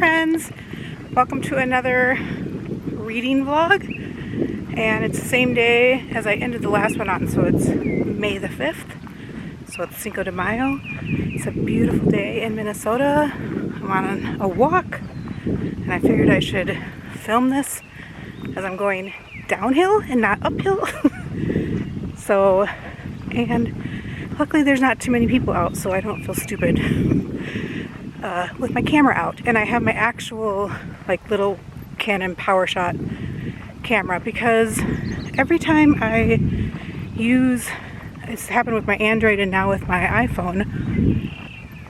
friends, welcome to another reading vlog, and it's the same day as I ended the last one on, so it's May the 5th, so it's Cinco de Mayo. It's a beautiful day in Minnesota. I'm on a walk and I figured I should film this as I'm going downhill and not uphill. So, and luckily there's not too many people out, so I don't feel stupid with my camera out. And I have my actual like little Canon PowerShot camera, because every time I use, it's happened with my Android and now with my iPhone,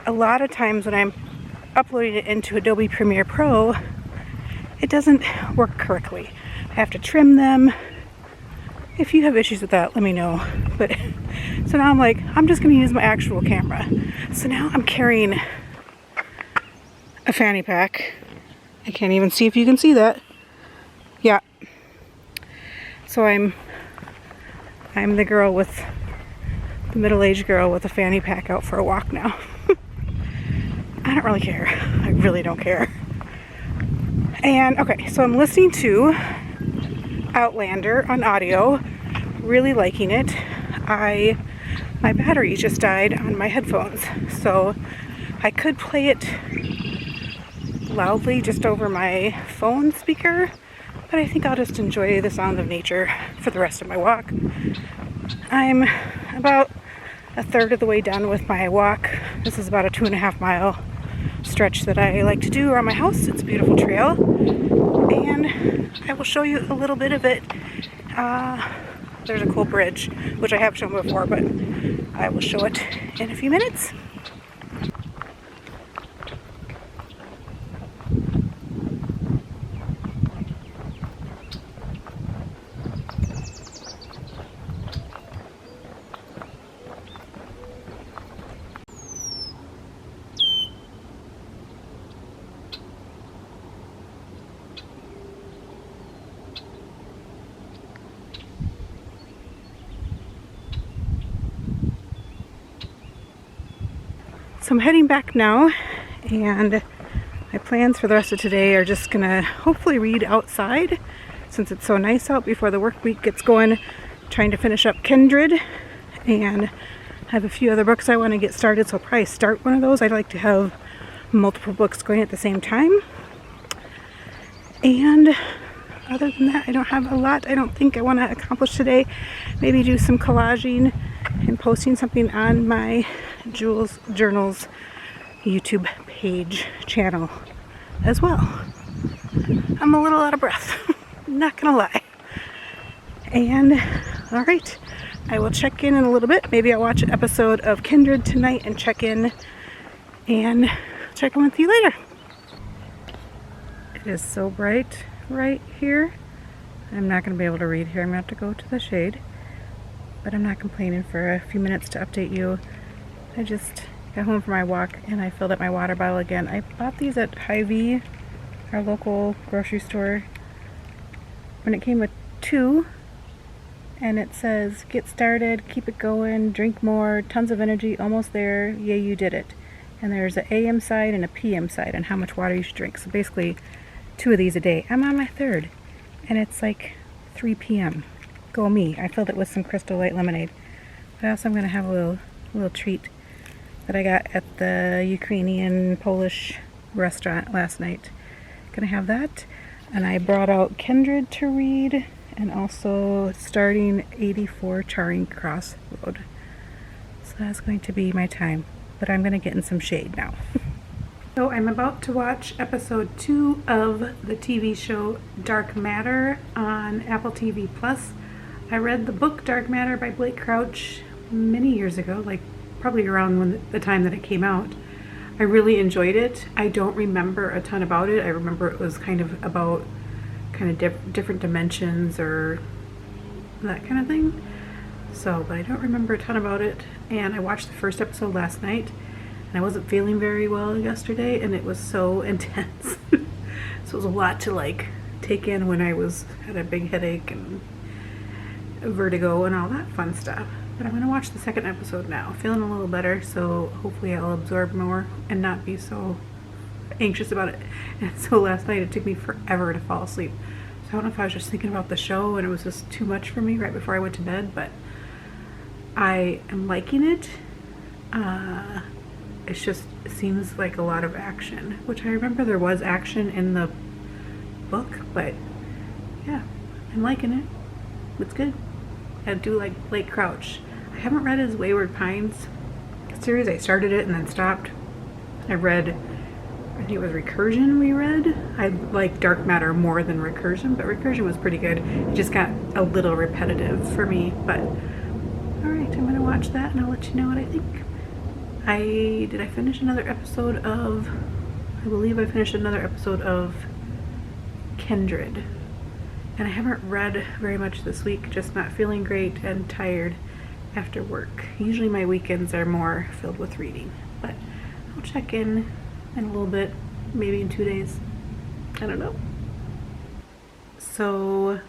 a lot of times when I'm uploading it into Adobe Premiere Pro, it doesn't work correctly. I have to trim them. If you have issues with that, let me know. But so now I'm like, I'm just going to use my actual camera. So now I'm carrying a fanny pack. I can't even see if you can see that. Yeah. So I'm the girl with the middle-aged girl with a fanny pack out for a walk now. I don't really care. I really don't care. And okay, so I'm listening to Outlander on audio, really liking it. My battery just died on my headphones, so I could play it loudly just over my phone speaker, but I think I'll just enjoy the sound of nature for the rest of my walk. I'm about a third of the way done with my walk. This is about a 2.5 mile stretch that I like to do around my house. It's a beautiful trail, and I will show you a little bit of it. There's a cool bridge, which I have shown before, but I will show it in a few minutes. So I'm heading back now, and my plans for the rest of today are just gonna hopefully read outside since it's so nice out before the work week gets going. Trying to finish up Kindred, and I have a few other books I want to get started, so I'll probably start one of those. I'd like to have multiple books going at the same time. And other than that, I don't have a lot I don't think I want to accomplish today. Maybe do some collaging and posting something on my Jules Journals YouTube page channel as well. I'm a little out of breath, not gonna lie. And all right, I will check in a little bit. Maybe I'll watch an episode of Kindred tonight and check in with you later. It is so bright right here. I'm not going to be able to read here. I'm going to have to go to the shade. But I'm not complaining for a few minutes to update you. I just got home from my walk and I filled up my water bottle again. I bought these at Hy-Vee, our local grocery store, when it came with 2. And it says, get started, keep it going, drink more, tons of energy, almost there, yay, you did it. And there's an AM side and a PM side on how much water you should drink. So basically 2 of these a day. I'm on my 3rd, and it's like 3 p.m. Go me. I filled it with some Crystal Light lemonade. But also I'm going to have a little treat that I got at the Ukrainian Polish restaurant last night. Gonna have that. And I brought out Kindred to read, and also starting 84 Charing Cross Road. So that's going to be my time. But I'm going to get in some shade now. So I'm about to watch episode 2 of the TV show Dark Matter on Apple TV+. I read the book Dark Matter by Blake Crouch many years ago, like probably around the time that it came out. I really enjoyed it. I don't remember a ton about it. I remember it was kind of about different dimensions or that kind of thing. So, but I don't remember a ton about it. And I watched the first episode last night, and I wasn't feeling very well yesterday, and it was so intense. So it was a lot to like take in when I had a big headache and vertigo and all that fun stuff. But I'm going to watch the second episode now. Feeling a little better, so hopefully I'll absorb more and not be so anxious about it. And so last night it took me forever to fall asleep. So I don't know if I was just thinking about the show and it was just too much for me right before I went to bed, but I am liking it. It seems like a lot of action, which I remember there was action in the book, but yeah, I'm liking it. It's good. I do like Blake Crouch. I haven't read his Wayward Pines series. I started it and then stopped. I think it was Recursion we read. I like Dark Matter more than Recursion, but Recursion was pretty good. It just got a little repetitive for me, but alright, I'm gonna watch that and I'll let you know what I think. Did I finish another episode of, I believe I finished another episode of Kindred. And I haven't read very much this week, just not feeling great and tired after work. Usually my weekends are more filled with reading, but I'll check in a little bit, maybe in 2 days. I don't know. So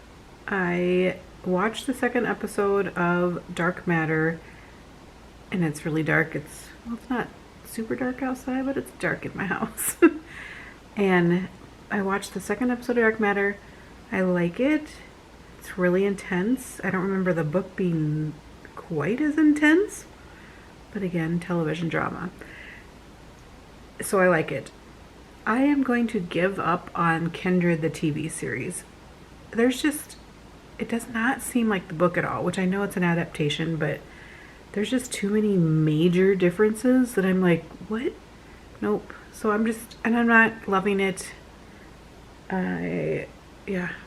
I watched the second episode of Dark Matter, and it's really dark. It's not super dark outside, but it's dark in my house. And I watched the second episode of Dark Matter. I like it. It's really intense. I don't remember the book being quite as intense, but again, television drama. So I like it. I am going to give up on Kindred, the TV series. It does not seem like the book at all, which I know it's an adaptation, but there's just too many major differences that I'm like, what? Nope. So I'm not loving it. I'm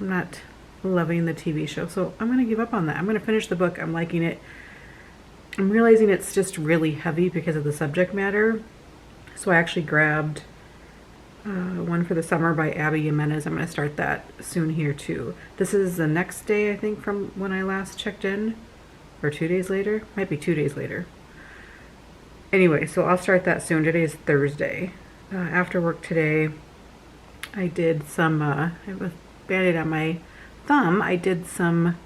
not loving the TV show. So I'm going to give up on that. I'm going to finish the book. I'm liking it. I'm realizing it's just really heavy because of the subject matter. So I actually grabbed One for the Summer by Abby Jimenez. I'm going to start that soon here too. This is the next day, I think, from when I last checked in. Or 2 days later? Might be 2 days later. Anyway, so I'll start that soon. Today is Thursday. After work today, I did some, I have a Band-Aid on my thumb. I did some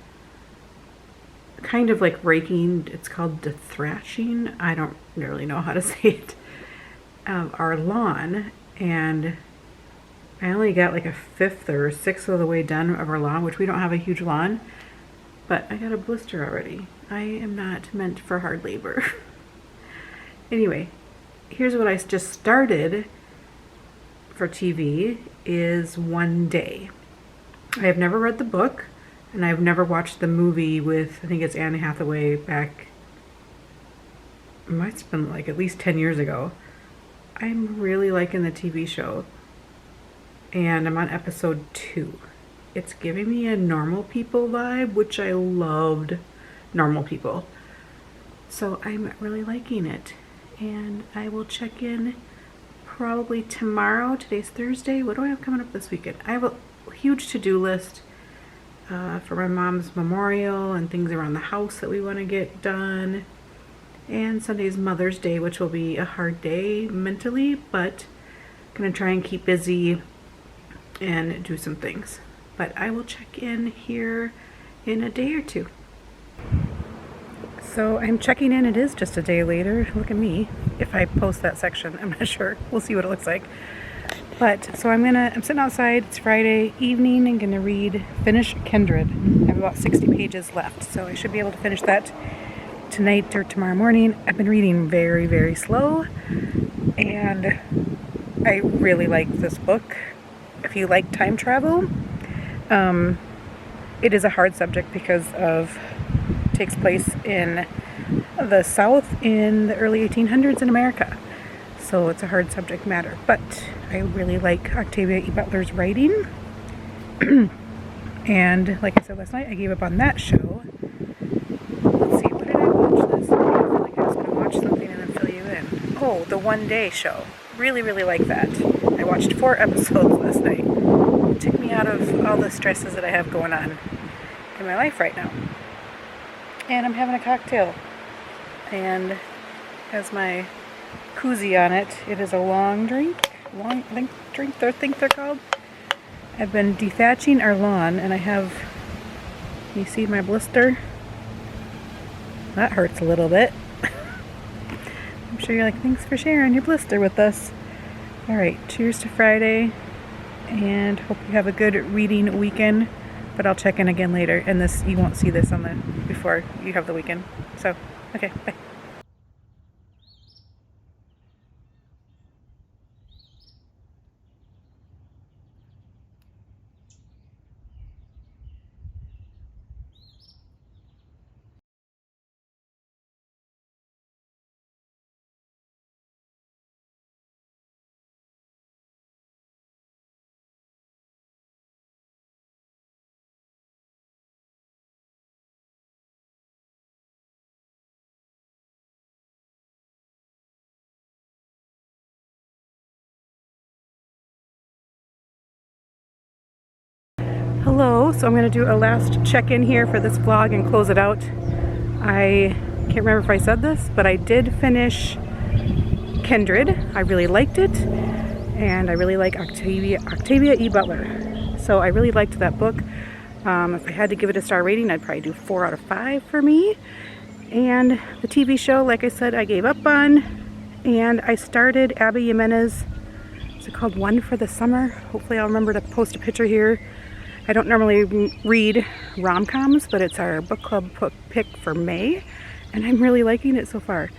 kind of like raking. It's called dethrashing. I don't really know how to say it. Our lawn, and I only got like a fifth or sixth of the way done of our lawn, which we don't have a huge lawn, but I got a blister already. I am not meant for hard labor. Anyway, here's what I just started for TV is One Day. I have never read the book, and I've never watched the movie with, I think it's Anne Hathaway back, it might have been like at least 10 years ago. I'm really liking the TV show, and I'm on episode 2. It's giving me a Normal People vibe, which I loved Normal People. So I'm really liking it, and I will check in probably tomorrow. Today's Thursday. What do I have coming up this weekend? I have a huge to-do list for my mom's memorial and things around the house that we want to get done. And Sunday's Mother's Day, which will be a hard day mentally, but I'm going to try and keep busy and do some things. But I will check in here in a day or two. So I'm checking in. It is just a day later. Look at me. If I post that section, I'm not sure. We'll see what it looks like. But so I'm sitting outside. It's Friday evening. I'm gonna finish Kindred. I have about 60 pages left, so I should be able to finish that tonight or tomorrow morning. I've been reading very, very slow, and I really like this book. If you like time travel, it is a hard subject because it takes place in the South in the early 1800s in America. So it's a hard subject matter, but I really like Octavia E. Butler's writing. And like I said last night, I gave up on that show. Let's see, what did I watch this night? I feel like I was going to watch something and then fill you in. Oh, the One Day show. Really, really like that. I watched 4 episodes last night. It took me out of all the stresses that I have going on in my life right now. And I'm having a cocktail. And as my koozie on it, it is a long drink. I think they're called. I've been dethatching our lawn, and I have, you see my blister? That hurts a little bit. I'm sure you're like, thanks for sharing your blister with us. All right, cheers to Friday, and hope you have a good reading weekend. But I'll check in again later, and this, you won't see this on the before you have the weekend. So, okay, bye. Hello, so I'm going to do a last check-in here for this vlog and close it out. I can't remember if I said this, but I did finish Kindred. I really liked it, and I really like Octavia E. Butler. So I really liked that book. If I had to give it a star rating, I'd probably do 4 out of 5 for me. And the TV show, like I said, I gave up on, and I started Abby Jimenez. Is it called One for the Summer? Hopefully I'll remember to post a picture here. I don't normally read rom-coms, but it's our book club pick for May, and I'm really liking it so far.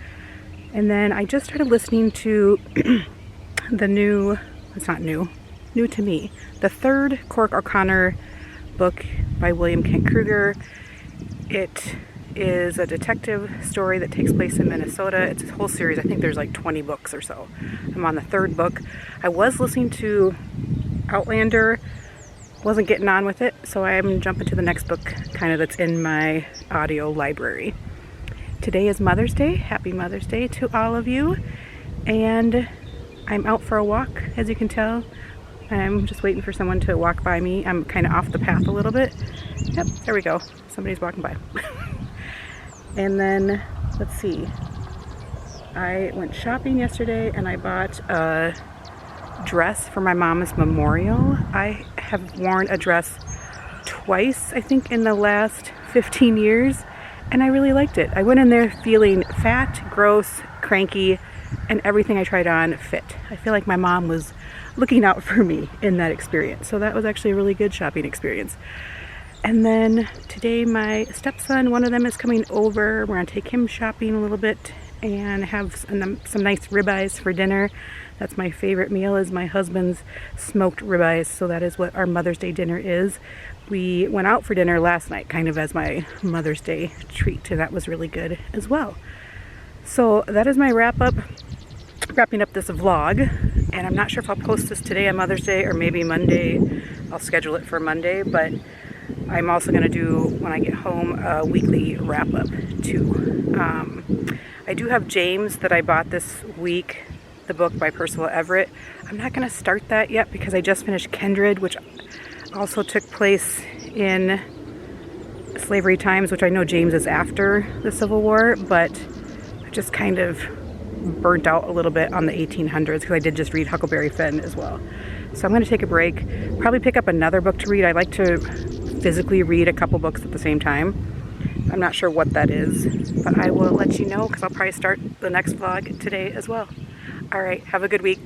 And then I just started listening to the new, it's not new, new to me, the third Cork O'Connor book by William Kent Kruger. It is a detective story that takes place in Minnesota. It's a whole series. I think there's like 20 books or so. I'm on the third book. I was listening to Outlander, wasn't getting on with it, so I'm jumping to the next book kind of that's in my audio library. Today is Mother's Day. Happy Mother's Day to all of you. And I'm out for a walk, as you can tell. I'm just waiting for someone to walk by me. I'm kind of off the path a little bit. Yep, there we go. Somebody's walking by. And then, let's see. I went shopping yesterday and I bought a dress for my mom's memorial. I have worn a dress twice, I think, in the last 15 years, and I really liked it. I went in there feeling fat, gross, cranky, and everything I tried on fit. I feel like my mom was looking out for me in that experience, so that was actually a really good shopping experience. And then today my stepson, one of them, is coming over. We're gonna take him shopping a little bit and have some nice ribeyes for dinner. That's my favorite meal, is my husband's smoked ribeyes, so that is what our Mother's Day dinner is. We went out for dinner last night, kind of as my Mother's Day treat, and that was really good as well. So that is my wrapping up this vlog, and I'm not sure if I'll post this today on Mother's Day or maybe Monday. I'll schedule it for Monday, but I'm also going to do, when I get home, a weekly wrap-up too. I do have James that I bought this week, the book by Percival Everett. I'm not going to start that yet because I just finished Kindred, which also took place in slavery times, which I know James is after the Civil War, but I just kind of burnt out a little bit on the 1800s because I did just read Huckleberry Finn as well. So I'm going to take a break, probably pick up another book to read. I like to physically read a couple books at the same time. I'm not sure what that is, but I will let you know because I'll probably start the next vlog today as well. All right, have a good week.